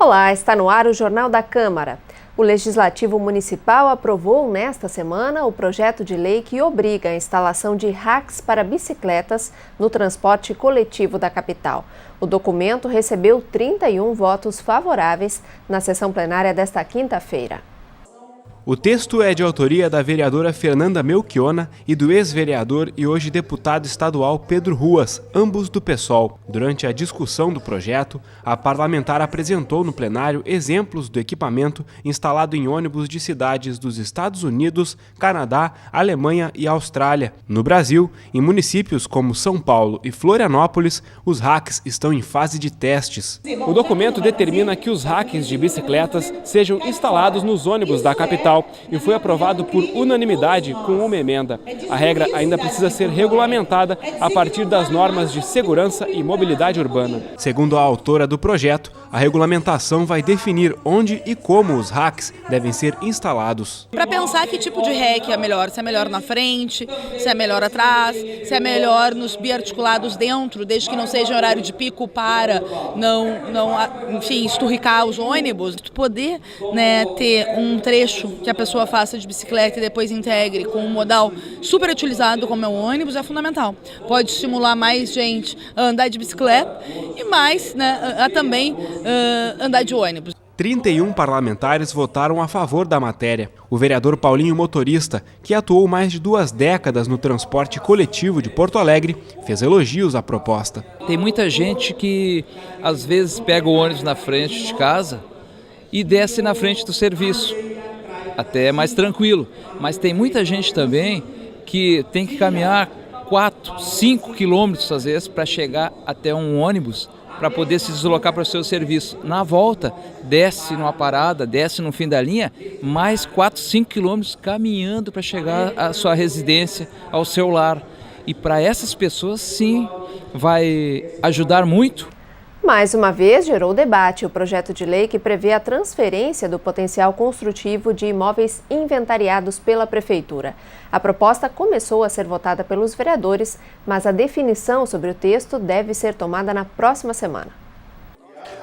Olá, está no ar o Jornal da Câmara. O Legislativo Municipal aprovou nesta semana o projeto de lei que obriga a instalação de racks para bicicletas no transporte coletivo da capital. O documento recebeu 31 votos favoráveis na sessão plenária desta quinta-feira. O texto é de autoria da vereadora Fernanda Melchiona e do ex-vereador e hoje deputado estadual Pedro Ruas, ambos do PSOL. Durante a discussão do projeto, a parlamentar apresentou no plenário exemplos do equipamento instalado em ônibus de cidades dos Estados Unidos, Canadá, Alemanha e Austrália. No Brasil, em municípios como São Paulo e Florianópolis, os racks estão em fase de testes. O documento determina que os racks de bicicletas sejam instalados nos ônibus da capital e foi aprovado por unanimidade com uma emenda. A regra ainda precisa ser regulamentada a partir das normas de segurança e mobilidade urbana. Segundo a autora do projeto, a regulamentação vai definir onde e como os racks devem ser instalados. Para pensar que tipo de rack é melhor, se é melhor na frente, se é melhor atrás, se é melhor nos biarticulados dentro, desde que não seja horário de pico para enfim, esturricar os ônibus. Poder, ter um trecho que a pessoa faça de bicicleta e depois integre com um modal super utilizado como é o ônibus é fundamental. Pode estimular mais gente a andar de bicicleta e mais a também andar de ônibus. 31 parlamentares votaram a favor da matéria. O vereador Paulinho Motorista, que atuou mais de 2 décadas no transporte coletivo de Porto Alegre, fez elogios à proposta. Tem muita gente que às vezes pega o ônibus na frente de casa e desce na frente do serviço. Até é mais tranquilo, mas tem muita gente também que tem que caminhar 4, 5 quilômetros às vezes para chegar até um ônibus para poder se deslocar para o seu serviço. Na volta, desce numa parada, desce no fim da linha, mais 4, 5 quilômetros caminhando para chegar à sua residência, ao seu lar. E para essas pessoas, sim, vai ajudar muito. Mais uma vez, gerou debate o projeto de lei que prevê a transferência do potencial construtivo de imóveis inventariados pela Prefeitura. A proposta começou a ser votada pelos vereadores, mas a definição sobre o texto deve ser tomada na próxima semana.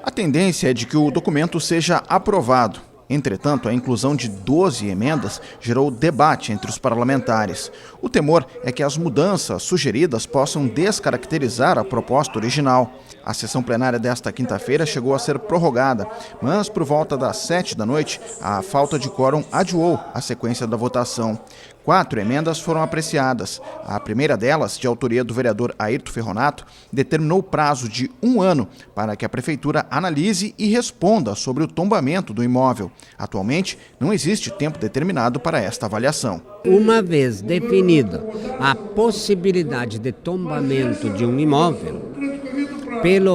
A tendência é de que o documento seja aprovado. Entretanto, a inclusão de 12 emendas gerou debate entre os parlamentares. O temor é que as mudanças sugeridas possam descaracterizar a proposta original. A sessão plenária desta quinta-feira chegou a ser prorrogada, mas por volta das 19h, a falta de quórum adiou a sequência da votação. 4 emendas foram apreciadas. A primeira delas, de autoria do vereador Ayrton Ferronato, determinou o prazo de 1 ano para que a Prefeitura analise e responda sobre o tombamento do imóvel. Atualmente, não existe tempo determinado para esta avaliação. Uma vez definida a possibilidade de tombamento de um imóvel,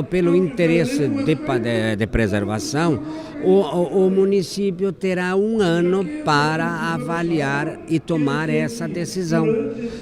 pelo interesse de preservação, o município terá 1 ano para avaliar e tomar essa decisão.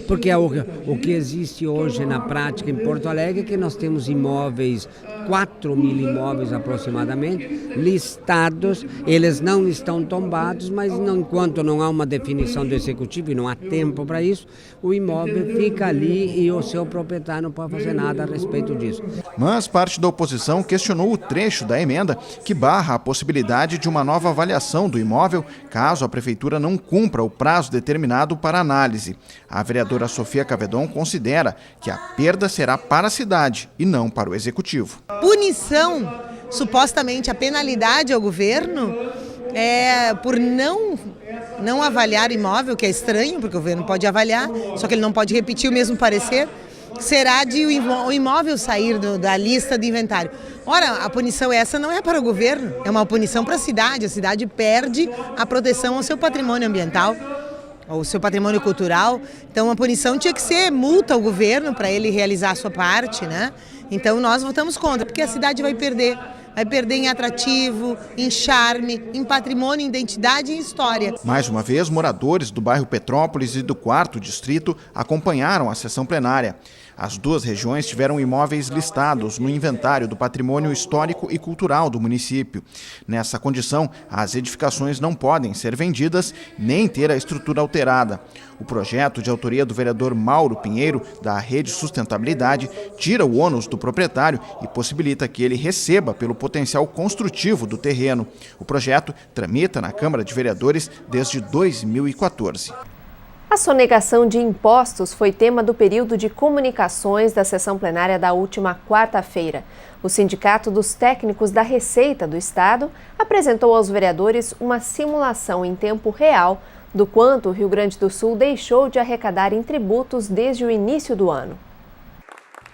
Porque o que existe hoje na prática em Porto Alegre é que nós temos imóveis, 4 mil imóveis aproximadamente, listados, eles não estão tombados, mas enquanto não há uma definição do executivo e não há tempo para isso, o imóvel fica ali e o seu proprietário não pode fazer nada a respeito disso. Mas parte da oposição questionou o trecho da emenda que barra a possibilidade de uma nova avaliação do imóvel caso a Prefeitura não cumpra o prazo determinado para análise. A vereadora Sofia Cavedon considera que a perda será para a cidade e não para o Executivo. Punição, supostamente a penalidade ao governo, por não avaliar imóvel, que é estranho, porque o governo pode avaliar, só que ele não pode repetir o mesmo parecer, será de o imóvel sair da lista de inventário. Ora, a punição essa não é para o governo, é uma punição para a cidade perde a proteção ao seu patrimônio ambiental, ao seu patrimônio cultural. Então a punição tinha que ser multa ao governo para ele realizar a sua parte, Então nós votamos contra, porque a cidade vai perder em atrativo, em charme, em patrimônio, em identidade e em história. Mais uma vez, moradores do bairro Petrópolis e do 4º Distrito acompanharam a sessão plenária. As 2 regiões tiveram imóveis listados no inventário do patrimônio histórico e cultural do município. Nessa condição, as edificações não podem ser vendidas nem ter a estrutura alterada. O projeto, de autoria do vereador Mauro Pinheiro, da Rede Sustentabilidade, tira o ônus do proprietário e possibilita que ele receba pelo potencial construtivo do terreno. O projeto tramita na Câmara de Vereadores desde 2014. A sonegação de impostos foi tema do período de comunicações da sessão plenária da última quarta-feira. O Sindicato dos Técnicos da Receita do Estado apresentou aos vereadores uma simulação em tempo real do quanto o Rio Grande do Sul deixou de arrecadar em tributos desde o início do ano.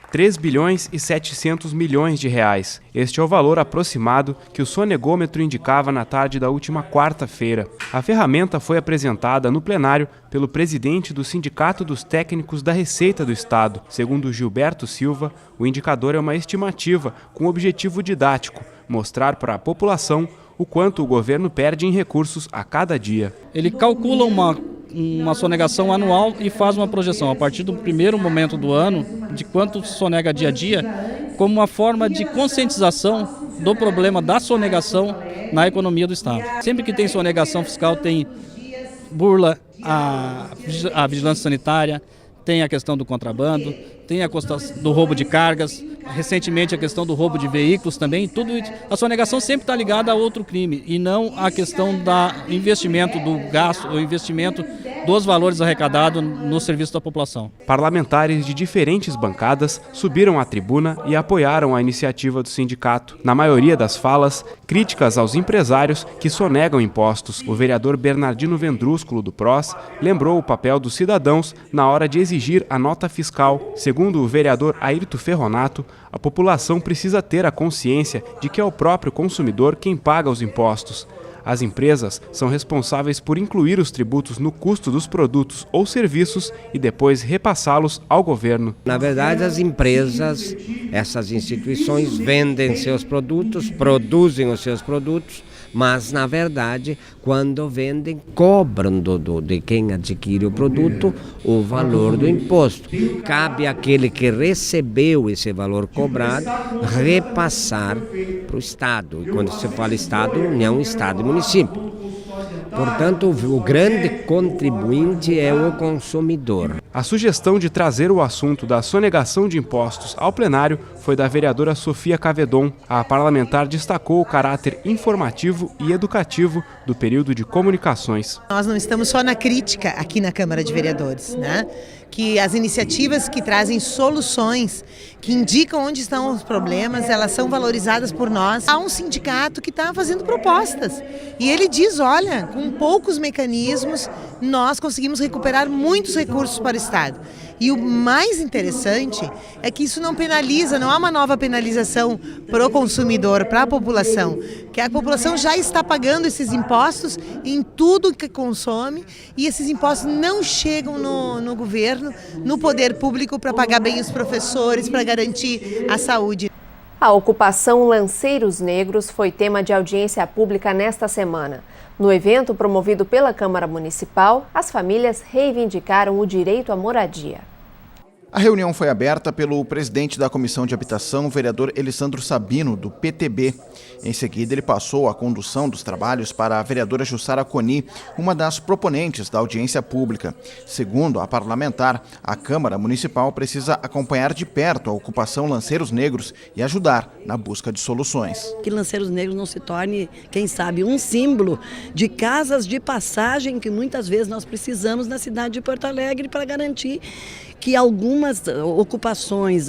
3 bilhões e 700 milhões de reais. Este é o valor aproximado que o sonegômetro indicava na tarde da última quarta-feira. A ferramenta foi apresentada no plenário pelo presidente do Sindicato dos Técnicos da Receita do Estado. Segundo Gilberto Silva, o indicador é uma estimativa com objetivo didático, mostrar para a população o quanto o governo perde em recursos a cada dia. Ele calcula uma sonegação anual e faz uma projeção a partir do primeiro momento do ano de quanto sonega dia a dia, como uma forma de conscientização do problema da sonegação na economia do Estado. Sempre que tem sonegação fiscal, tem burla à vigilância sanitária, tem a questão do contrabando, tem a questão do roubo de cargas, recentemente a questão do roubo de veículos também. Tudo isso, a sonegação sempre está ligada a outro crime e não a questão do investimento do gasto, o investimento dos valores arrecadados no serviço da população. Parlamentares de diferentes bancadas subiram à tribuna e apoiaram a iniciativa do sindicato. Na maioria das falas, críticas aos empresários que sonegam impostos. O vereador Bernardino Vendrúsculo, do PROS, lembrou o papel dos cidadãos na hora de exigir a nota fiscal. Segundo o vereador Airto Ferronato, a população precisa ter a consciência de que é o próprio consumidor quem paga os impostos. As empresas são responsáveis por incluir os tributos no custo dos produtos ou serviços e depois repassá-los ao governo. Na verdade, as empresas, essas instituições vendem seus produtos, produzem os seus produtos, mas, na verdade, quando vendem, cobram de quem adquire o produto o valor do imposto. Cabe àquele que recebeu esse valor cobrado repassar para o Estado. E quando se fala Estado, União, Estado e município. Portanto, o grande contribuinte é o consumidor. A sugestão de trazer o assunto da sonegação de impostos ao plenário foi da vereadora Sofia Cavedon. A parlamentar destacou o caráter informativo e educativo do período de comunicações. Nós não estamos só na crítica aqui na Câmara de Vereadores, né? Que as iniciativas que trazem soluções, que indicam onde estão os problemas, elas são valorizadas por nós. Há um sindicato que está fazendo propostas e ele diz, olha, com poucos mecanismos nós conseguimos recuperar muitos recursos para o Estado. E o mais interessante é que isso não penaliza, não há uma nova penalização para o consumidor, para a população, que a população já está pagando esses impostos em tudo que consome e esses impostos não chegam no governo, no poder público para pagar bem os professores, para garantir a saúde. A ocupação Lanceiros Negros foi tema de audiência pública nesta semana. No evento promovido pela Câmara Municipal, as famílias reivindicaram o direito à moradia. A reunião foi aberta pelo presidente da Comissão de Habitação, o vereador Elisandro Sabino, do PTB. Em seguida, ele passou a condução dos trabalhos para a vereadora Jussara Coni, uma das proponentes da audiência pública. Segundo a parlamentar, a Câmara Municipal precisa acompanhar de perto a ocupação Lanceiros Negros e ajudar na busca de soluções. Que Lanceiros Negros não se torne, quem sabe, um símbolo de casas de passagem que muitas vezes nós precisamos na cidade de Porto Alegre para garantir que algumas ocupações,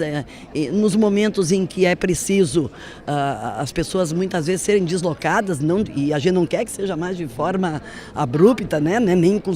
nos momentos em que é preciso as pessoas muitas vezes serem deslocadas, e a gente não quer que seja mais de forma abrupta, né? Nem com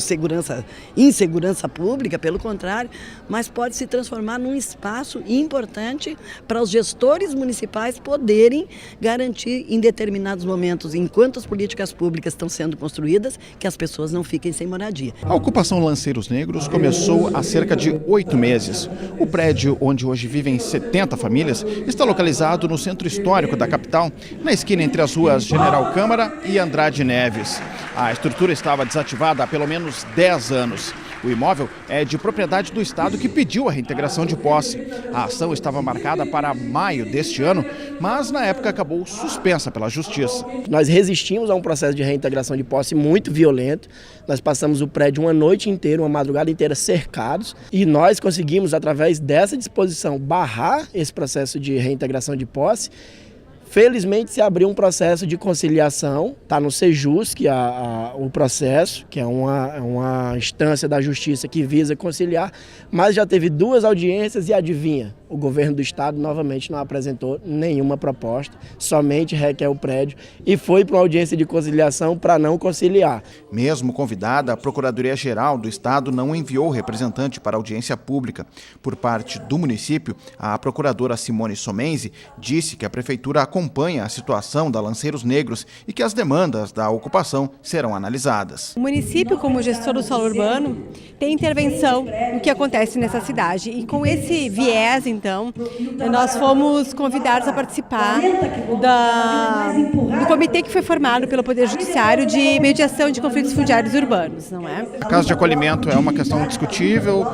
insegurança pública, pelo contrário, mas pode se transformar num espaço importante para os gestores municipais poderem garantir em determinados momentos, enquanto as políticas públicas estão sendo construídas, que as pessoas não fiquem sem moradia. A ocupação Lanceiros Negros começou há cerca de 8 meses. O prédio, onde hoje vivem 70 famílias, está localizado no centro histórico da capital, na esquina entre as ruas General Câmara e Andrade Neves. A estrutura estava desativada há pelo menos 10 anos. O imóvel é de propriedade do Estado, que pediu a reintegração de posse. A ação estava marcada para maio deste ano, mas na época acabou suspensa pela Justiça. Nós resistimos a um processo de reintegração de posse muito violento. Nós passamos o prédio uma noite inteira, uma madrugada inteira cercados, e nós conseguimos, através dessa disposição, barrar esse processo de reintegração de posse, Felizmente se abriu um processo de conciliação, está no Sejusc o processo, que é uma instância da justiça que visa conciliar, mas já teve 2 audiências e adivinha, o governo do estado novamente não apresentou nenhuma proposta, somente requer o prédio e foi para uma audiência de conciliação para não conciliar. Mesmo convidada, a Procuradoria-Geral do Estado não enviou representante para audiência pública. Por parte do município, a procuradora Simone Somenzi disse que a prefeitura acompanha a situação da Lanceiros Negros e que as demandas da ocupação serão analisadas. O município, como gestor do solo urbano, tem intervenção no que acontece nessa cidade e com esse viés, então, nós fomos convidados a participar do comitê que foi formado pelo Poder Judiciário de mediação de conflitos fundiários urbanos, não é? A casa de acolhimento é uma questão discutível,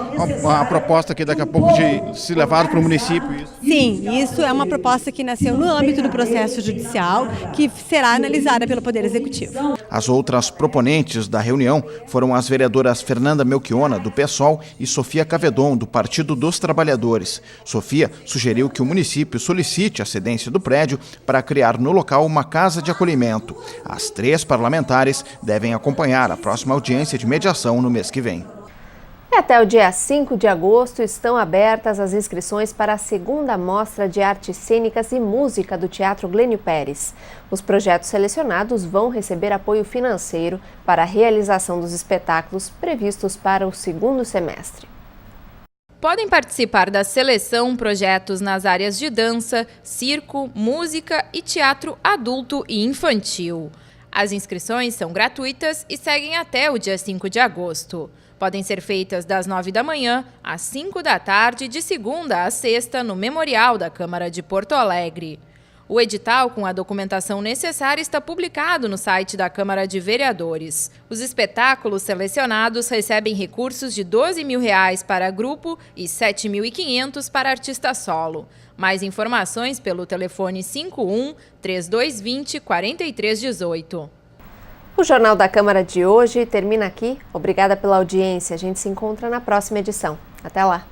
uma proposta que daqui a pouco de se levar para o município? Sim, isso é uma proposta que nasceu no âmbito do processo judicial, que será analisada pelo Poder Executivo. As outras proponentes da reunião foram as vereadoras Fernanda Melchiona, do PSOL, e Sofia Cavedon, do Partido dos Trabalhadores. Sofia sugeriu que o município solicite a cedência do prédio para criar no local uma casa de acolhimento. As 3 parlamentares devem acompanhar a próxima audiência de mediação no mês que vem. E até o dia 5 de agosto estão abertas as inscrições para a 2ª Mostra de Artes Cênicas e Música do Teatro Glênio Pérez. Os projetos selecionados vão receber apoio financeiro para a realização dos espetáculos previstos para o 2º semestre. Podem participar da seleção projetos nas áreas de dança, circo, música e teatro adulto e infantil. As inscrições são gratuitas e seguem até o dia 5 de agosto. Podem ser feitas das 9 da manhã às 5 da tarde, de segunda a sexta, no Memorial da Câmara de Porto Alegre. O edital com a documentação necessária está publicado no site da Câmara de Vereadores. Os espetáculos selecionados recebem recursos de R$ 12.000 para grupo e R$ 7.500 para artista solo. Mais informações pelo telefone 51 3220 4318. O Jornal da Câmara de hoje termina aqui. Obrigada pela audiência. A gente se encontra na próxima edição. Até lá!